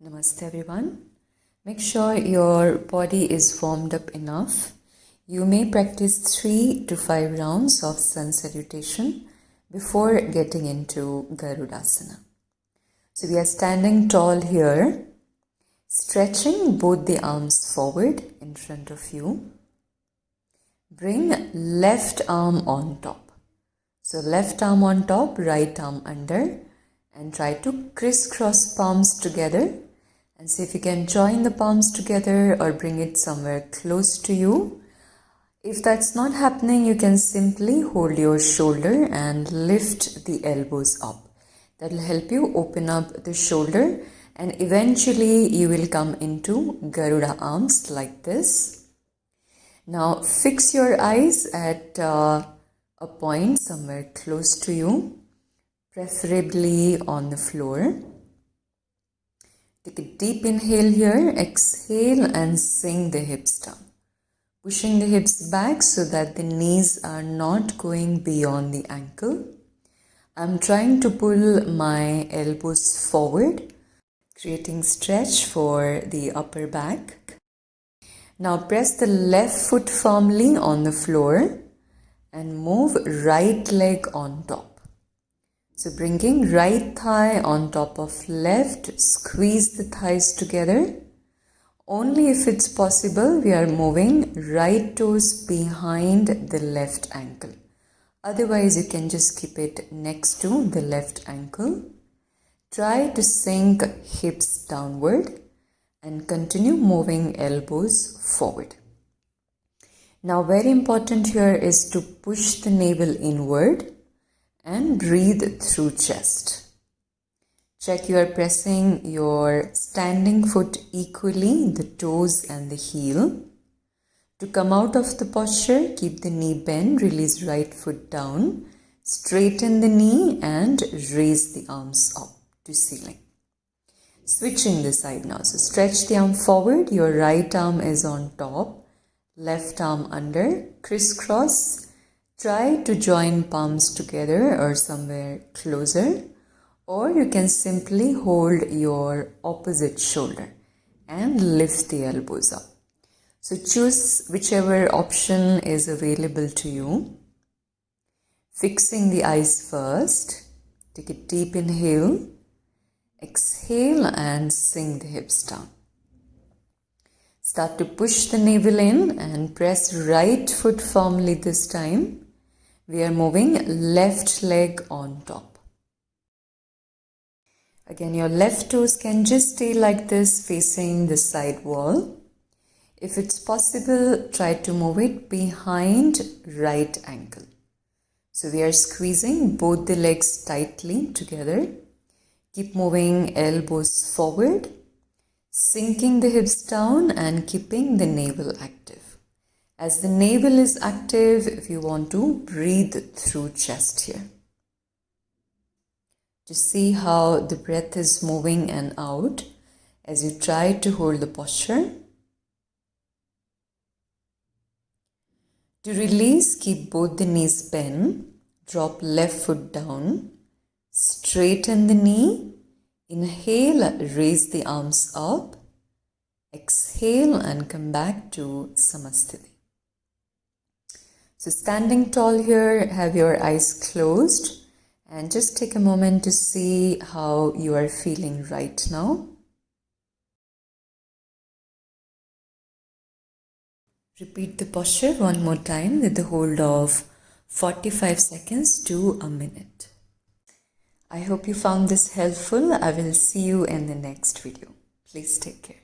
Namaste everyone. Make sure your body is warmed up enough. You may practice 3 to 5 rounds of sun salutation before getting into Garudasana. So we are standing tall here, stretching both the arms forward in front of you. Bring left arm on top. So left arm on top, right arm under, and try to crisscross palms together. And see if you can join the palms together or bring it somewhere close to you. If that's not happening, you can simply hold your shoulder and lift the elbows up. That will help you open up the shoulder, and eventually you will come into Garuda arms like this. Now fix your eyes at a point somewhere close to you, preferably on the floor. Take a deep inhale here, exhale and sink the hips down. Pushing the hips back so that the knees are not going beyond the ankle. I'm trying to pull my elbows forward, creating stretch for the upper back. Now press the left foot firmly on the floor and move right leg on top. So bringing right thigh on top of left, squeeze the thighs together. Only if it's possible, we are moving right toes behind the left ankle. Otherwise, you can just keep it next to the left ankle. Try to sink hips downward and continue moving elbows forward. Now, very important here is to push the navel inward and breathe through chest. Check you are pressing your standing foot equally, the toes and the heel. To come out of the posture, keep the knee bent, release right foot down, straighten the knee and raise the arms up to ceiling. Switching the side now. So stretch the arm forward, your right arm is on top, left arm under, crisscross. Try to join palms together or somewhere closer, or you can simply hold your opposite shoulder and lift the elbows up. So choose whichever option is available to you. Fixing the eyes first. Take a deep inhale, exhale and sink the hips down. Start to push the navel in and press right foot firmly this time. We are moving left leg on top. Again, your left toes can just stay like this facing the side wall. If it's possible, try to move it behind right ankle. So we are squeezing both the legs tightly together. Keep moving elbows forward, sinking the hips down and keeping the navel active. As the navel is active, if you want to breathe through chest here. Just see how the breath is moving and out as you try to hold the posture. To release, keep both the knees bent. Drop left foot down. Straighten the knee. Inhale, raise the arms up. Exhale and come back to Samasthiti. So standing tall here, have your eyes closed and just take a moment to see how you are feeling right now. Repeat the posture one more time with the hold of 45 seconds to a minute. I hope you found this helpful. I will see you in the next video. Please take care.